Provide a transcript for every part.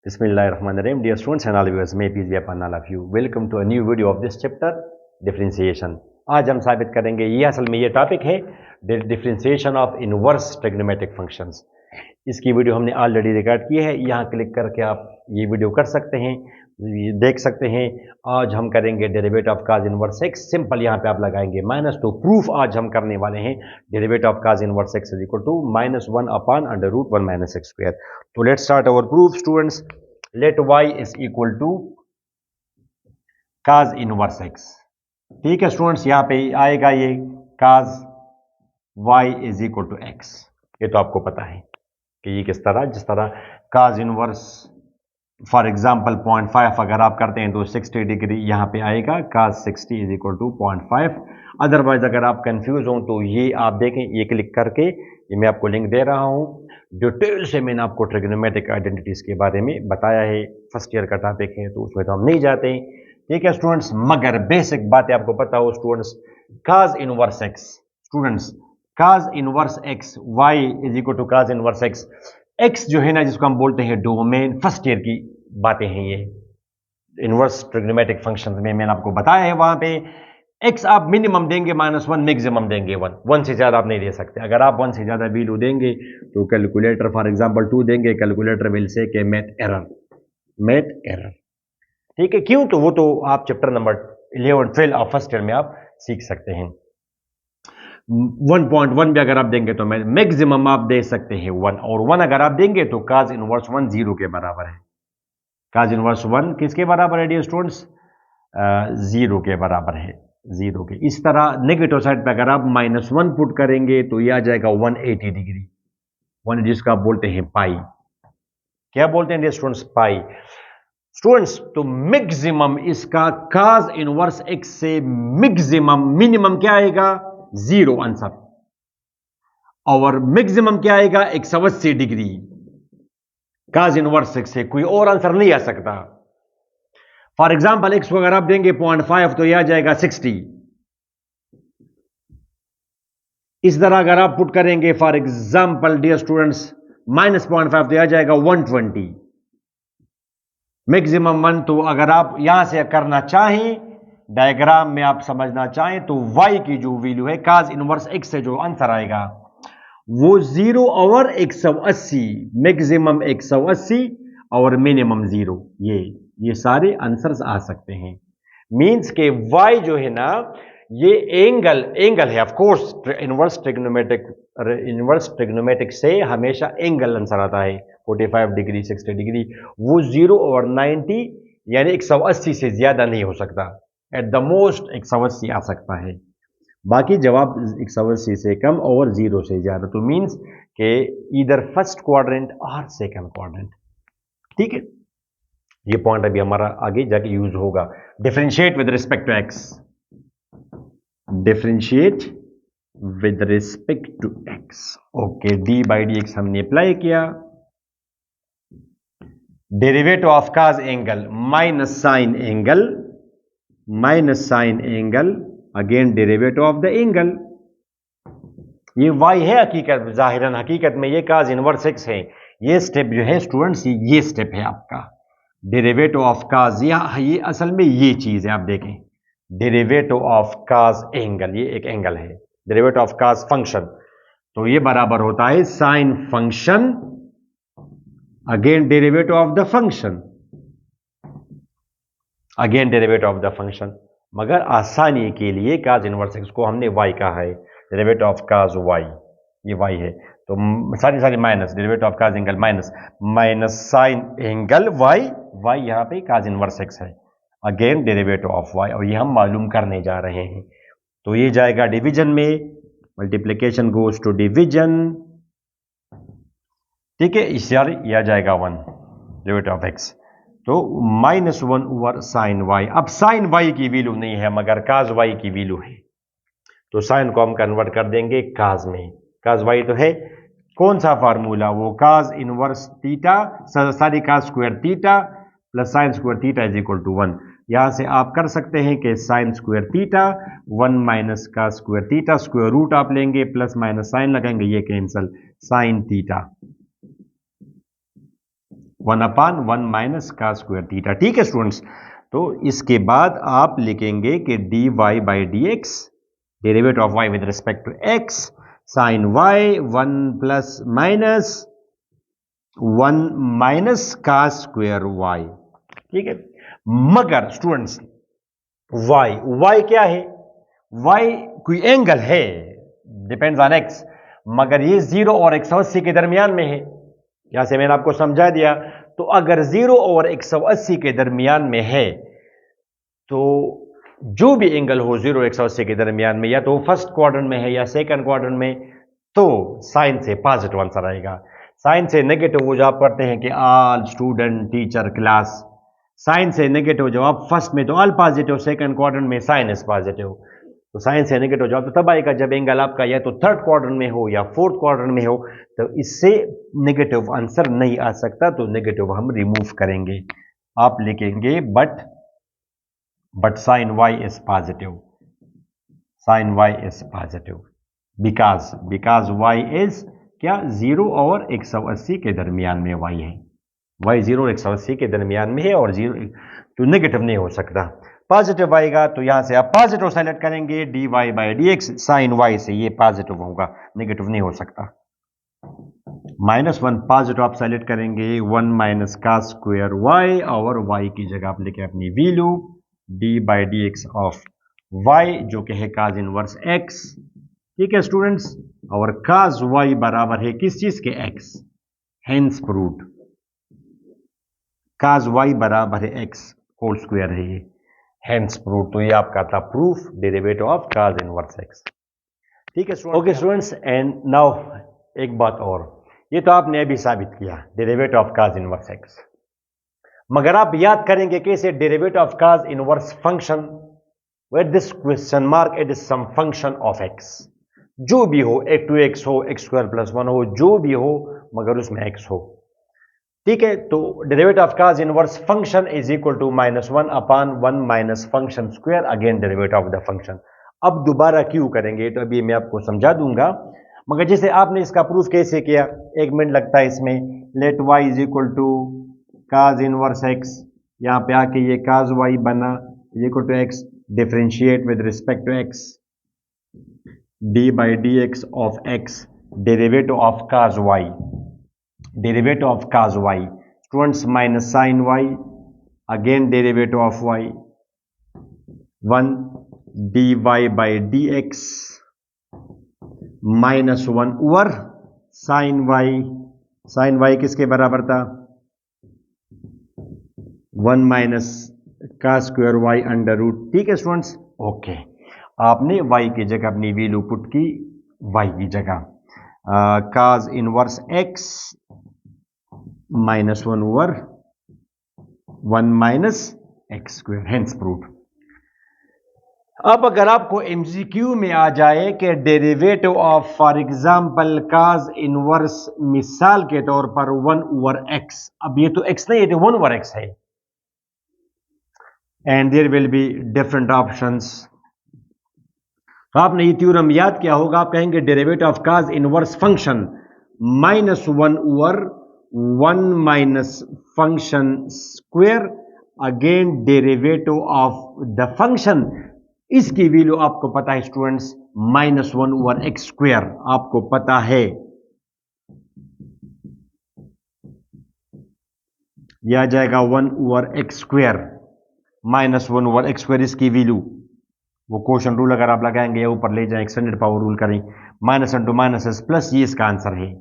Bismillahirrahmanirrahim. Dear students and all viewers, may peace be upon all of you. Welcome to a new video of this chapter, differentiation. आज हम साबित करेंगे, ये असल में ये टॉपिक है differentiation of inverse trigonometric functions. इसकी वीडियो हमने ऑलरेडी रिकॉर्ड की है, यहाँ क्लिक करके आप ये वीडियो कर सकते हैं, देख सकते हैं। आज हम करेंगे derivative of cos inverse x. Simple यहाँ पे आप लगाएंगे -2। प्रूफ आज हम करने वाले हैं derivative of cos inverse x is equal to -1 upon √1 minus x square. तो let start our proof students. Let y is equal to cos inverse x. ठीक है स्टूडेंट्स, यहाँ पे आएगा ये cos y is equal to x. ये तो आपको पता है कि ये किस तरह, जिस तरह काज इनवर्स फॉर एग्जाम्पल 0.5 अगर आप करते हैं तो 60 डिग्री यहाँ पे आएगा, काज 60 इज इक्वल टू 0.5। अदरवाइज अगर आप कंफ्यूज हों तो ये आप देखें, ये क्लिक करके ये मैं आपको लिंक दे रहा हूँ। डिटेल से मैंने आपको ट्रिग्नोमेट्रिक आइडेंटिटीज के बारे में बताया है, फर्स्ट ईयर का टॉपिक है तो उसमें तो हम नहीं जाते हैं। ठीक है स्टूडेंट्स, मगर बेसिक बातें आपको पता हो students. Cos inverse x students, cos inverse x y is equal to cos inverse x. X जो है ना, जिसको हम बोलते हैं डोमेन, फर्स्ट ईयर की बातें हैं ये। इनवर्स ट्रिग्नोमेट्रिक फंक्शंस में मैंने आपको बताया है, वहां पे एक्स आप मिनिमम देंगे -1, मैक्सिमम देंगे 1 से ज्यादा आप नहीं दे सकते। अगर आप 1 से ज्यादा वैल्यू देंगे तो कैलकुलेटर फॉर एग्जांपल 2 देंगे, कैलकुलेटर विल से के मेट एरर। ठीक है, क्यों? तो वो तो आप चैप्टर नंबर 11 12 और फर्स्ट ईयर में आप सीख सकते हैं। 1.1 भी अगर आप देंगे तो मैक्सिमम आप दे सकते हैं 1, और 1 अगर आप देंगे तो काज इनवर्स 1 0 के बराबर है। काज इनवर्स 1 किसके बराबर है डियर स्टूडेंट्स? 0 के बराबर है, 0 के। इस तरह नेगेटिव साइड पे अगर आप -1 पुट करेंगे तो यह आ जाएगा 180 डिग्री, 1 जिसका आप बोलते हैं पाई। क्या बोलते हैं डियर स्टूडेंट्स? पाई। स्टूडेंट्स, तो मैक्सिमम इसका काज इनवर्स एक्स से मैक्सिमम, मिनिमम क्या आएगा? 0 आंसर, और मैक्सिमम क्या आएगा? 180 डिग्री। काज इनवर्स एक्स से कोई और आंसर नहीं आ सकता। फॉर एग्जाम्पल एक्स को अगर आप देंगे 0.5 तो यह आ जाएगा 60। इस तरह अगर आप पुट करेंगे फॉर एग्जाम्पल डियर स्टूडेंट्स -0.5 तो यह आ जाएगा 120। मैक्सिमम 1। तो अगर आप यहां से करना चाहें, डायग्राम में आप समझना चाहें तो y की जो वैल्यू है काज इनवर्स x से जो आंसर आएगा वो 0 और 180, मैक्सिमम 180 और मिनिमम 0। ये सारे आंसर्स आ सकते हैं। मींस के y जो है ना, ये एंगल है। ऑफ कोर्स इनवर्स ट्रिग्नोमेट्रिक से हमेशा एंगल आंसर आता है, 45 डिग्री 60 डिग्री। वो 0 और 90 यानी 180 से ज्यादा नहीं हो सकता। एट द मोस्ट 180 आ सकता है, बाकी जवाब 180 से कम और 0 से ज्यादा। तो मींस के इधर फर्स्ट क्वाड्रेंट और सेकंड क्वाड्रेंट। ठीक है, ये पॉइंट अभी हमारा आगे जाके यूज होगा। Differentiate with respect to x, differentiate with respect to x. Okay, d/dx हमने अप्लाई किया। Derivative of cos angle minus sine angle again derivative of the angle. ये y है हकीकत, जाहिरन हकीकत में ये काज इनवर्स एक्स है। ये स्टेप जो है स्टूडेंट्स, ये स्टेप है आपका डेरिवेटिव ऑफ काज। ये असल में ये चीज है, आप देखें डेरिवेटिव ऑफ काज एंगल, ये एक एंगल है। डेरिवेटिव ऑफ काज फंक्शन, तो ये बराबर होता है sine function again derivative of the function, again derivative of the function. मगर आसानी के लिए काज इनवर्स एक्स को हमने y कहा है, डेरिवेटिव ऑफ काज y, ये y है। तो सारी minus derivative of cos angle minus sine angle y यहां पे काज इनवर्स एक्स है, अगेन डेरिवेटिव ऑफ y, और ये हम मालूम करने जा रहे हैं। तो ये जाएगा डिवीजन में, मल्टीप्लीकेशन गोज टू डिवीजन। ठीक है, इस यह जाएगा 1 डेरिवेटिव ऑफ x, तो -1 ओवर साइन y। अब साइन y की वैल्यू नहीं है मगर काज y की वैल्यू है, तो साइन को हम कन्वर्ट कर देंगे काज में। काज y तो है कौन सा फार्मूला? वो cos inverse theta, sorry cos square theta plus sine square theta is equal to 1। यहां से आप कर सकते हैं कि sine square theta 1 minus cos square theta, square root आप लेंगे प्लस माइनस साइन लगाएंगे, ये cancel, sine theta 1 upon 1 minus का स्क्वायर थीटा। ठीक है स्टूडेंट्स, तो इसके बाद आप लिखेंगे कि d y by d x, derivative of Y with respect to x, sine y 1 plus minus 1 minus का स्क्वायर वाई। ठीक है, मगर स्टूडेंट्स वाई क्या है? वाई कोई एंगल है, डिपेंड्स ऑन एक्स, मगर ये 0 और 180 के दरमियान में है। यहां से मैंने आपको समझा दिया। तो अगर 0 और 180 के दरमियान में है तो जो भी एंगल हो 0 और 180 के दरमियान में, या तो फर्स्ट क्वाड्रेंट में है या सेकंड क्वाड्रेंट में, तो साइन से पॉजिटिव आंसर आएगा। साइन से नेगेटिव वो जो आप पढ़ते हैं कि all student teacher class, sine से नेगेटिव जवाब फर्स्ट में तो ऑल पॉजिटिव, सेकंड क्वाड्रेंट में साइन इज पॉजिटिव। तो साइन से नेगेटिव जवाब तो तब आएगा जब एंगल आपका या तो थर्ड क्वाड्रेंट में हो या फोर्थ क्वाड्रेंट में हो, तो इससे नेगेटिव आंसर नहीं आ सकता, तो नेगेटिव हम रिमूव करेंगे। आप लिखेंगे but sine y is positive, sine y is positive because y is क्या, 0 और 180 के दरमियान में वाई है, वाई 0 और 180 के दरमियान में है, और 0 तो नेगेटिव नहीं हो सकता। पॉजिटिव आएगा तो यहां से आप पॉजिटिव सेलेक्ट करेंगे, d y by d x, sine y से ये पॉजिटिव होगा, नेगेटिव नहीं हो सकता। -1 पॉजिटिव आप सेलेक्ट करेंगे, 1 माइनस का स्क्वायर वाई, और वाई की जगह आप लिखे अपनी value d by d x of y, जो कि है काज इनवर्स एक्स। ठीक है स्टूडेंट्स, और काज वाई बराबर है किस चीज के, एक्स, हेंस प्रूव्ड काज वाई बराबर है एक्स होल स्क्वायर है ये, हेंस प्रूव्ड। तो ये आपका था proof, derivative of cos inverse x. ठीक है students, okay students, and now एक बात और, ये तो आपने अभी साबित किया derivative of cos inverse x, मगर आप याद करेंगे कैसे derivative of cos inverse function, where this question mark it is some function of x, जो भी हो, 2x हो, x स्क्वायर प्लस 1 हो, जो भी हो, मगर उसमें x हो। ठीक है, तो derivative of cos inverse function is equal to -1 upon 1 minus function square, again derivative of the function. अब दोबारा क्यों करेंगे तो अभी मैं आपको समझा दूंगा, मगर जैसे आपने इसका प्रूफ कैसे किया, 1 मिनट लगता है इसमें। Let y is equal to cos inverse x, यहां पे आके ये काज y बना is equal to x, differentiate with respect to x, d by d x of x, derivative of cos y, derivative of cos y students, minus sine y, again derivative of y, 1 dy by d x -1 over sine y किसके बराबर था, 1 minus का square y under root. ठीक है students, okay, आपने y की जगह अपनी वैल्यू पुट की, y की जगह cos inverse x -1 over 1 minus x square, hence proved. अब अगर आपको एमसीक्यू में आ जाए कि derivative of for example cos inverse, मिसाल के तौर पर 1 ओवर x, अब ये तो x नहीं है, तो 1 ओवर x है, and there will be different options. तो आपने ये थ्योरम याद किया होगा, आप कहेंगे derivative of cos inverse function -1 over 1 minus function square, again derivative of the function, इसकी वैल्यू आपको पता है स्टूडेंट्स, -1 ओवर एक्स स्क्वायर आपको पता है, यह आ जाएगा 1 over x square -1 over x square, इसकी वैल्यू वो क्वोशंट रूल अगर आप लगाएंगे या ऊपर ले जाएं, एक्सटेंडेड पावर रूल करें, minus into minus is plus, ये इसका आंसर है।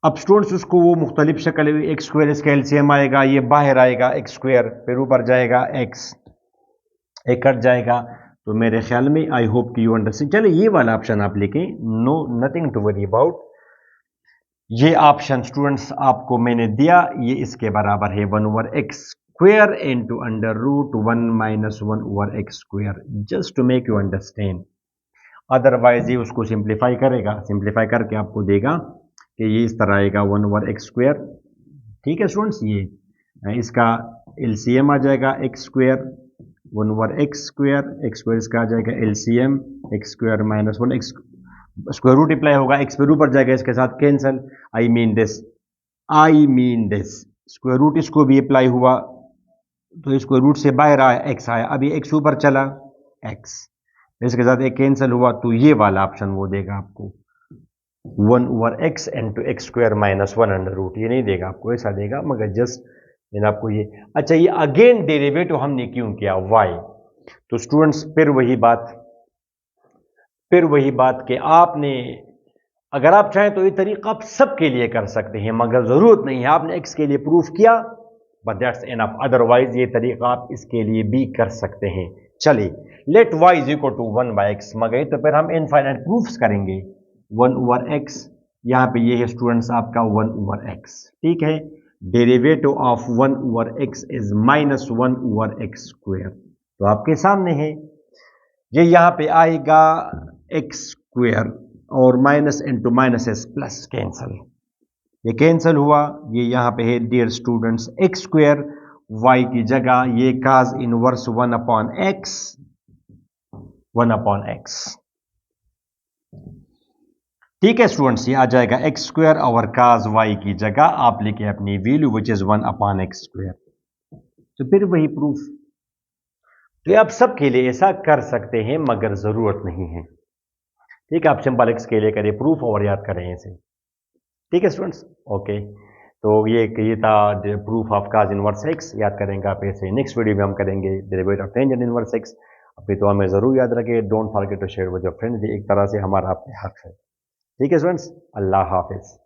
अब स्टूडेंट्स उसको वो मुख्तलिफ शक्ल, एक्स स्क्वायर इसका एलसीएम आएगा, ये बाहर आएगा एक्स स्क्वायर, फिर ऊपर जाएगा एक्स, एक कट जाएगा, तो मेरे ख्याल में आई होप कि यू अंडरस्टैंड। चले ये वाला ऑप्शन आप लिखें, no nothing to worry about, ये ऑप्शन स्टूडेंट्स आपको मैंने दिया, ये इसके बराबर है 1 over x square into under root 1 minus 1 over x square, just to make you understand. Otherwise ये उसको सिंप्लीफाई करेगा, सिंप्लीफाई करके आपको देगा कि ये इस तरह आएगा 1 ओवर एक्स स्क्वायर। ठीक है स्टूडेंट्स, ये इसका एलसीएम आ जाएगा x square 1 over x square इसका आ जाएगा LCM x square -1 x square root apply होगा, एक्स पे ऊपर जाएगा, इसके साथ cancel. I mean this square root इसको भी अप्लाई हुआ तो स्क्वायर रूट से बाहर आया, एक्स आया, अभी एक्स ऊपर चला, एक्स, इसके साथ एक कैंसिल हुआ, तो ये वाला ऑप्शन वो देगा आपको 1/x into x square minus 1/रूट, ये नहीं देगा आपको, ऐसा देगा, मगर जस्ट मैंने आपको ये। अच्छा, ये अगेन डेरिवेटिव हमने क्यों किया, y? तो स्टूडेंट्स फिर वही बात कि आपने, अगर आप चाहें तो ये तरीका आप सबके लिए कर सकते हैं, मगर जरूरत नहीं है आपने x के लिए प्रूफ किया, बट दैट्स इनफ। अदरवाइज ये तरीका आप इसके लिए भी कर सकते हैं। चलिए, let y is equal to 1/x, मगर तो फिर हम इनफाइनाइट प्रूफ्स करेंगे। 1/x, यहां पे ये है स्टूडेंट्स आपका 1/x, ठीक है। Derivative of 1/x is minus 1/x square, तो आपके सामने है, ये यहां पे आएगा एक्स स्क्वायर और minus into minus is plus cancel, ये कैंसल हुआ, ये यहां पे है dear students x square, y की जगह ये काज इनवर्स 1/x, ठीक है स्टूडेंट्स, ये आ जाएगा एक्स स्क्वायर और काज वाई की जगह आप लिखे अपनी value which is 1/x square. तो फिर वही प्रूफ, तो आप सबके लिए ऐसा कर सकते हैं, मगर जरूरत नहीं है, ठीक है। आप सिंपल एक्स के लिए करिए प्रूफ और याद करें इसे, ठीक है स्टूडेंट्स, ओके। तो ये था proof of cos inverse x, याद करेंगे आप ऐसे। नेक्स्ट वीडियो में हम करेंगे derivative of tangent inverse x. अभी तो हमें जरूर याद रखिए, don't forget to share with your friends, एक तरह से हमारा आप पे हक है, ठीक है स्टूडेंट्स, अल्लाह हाफिज।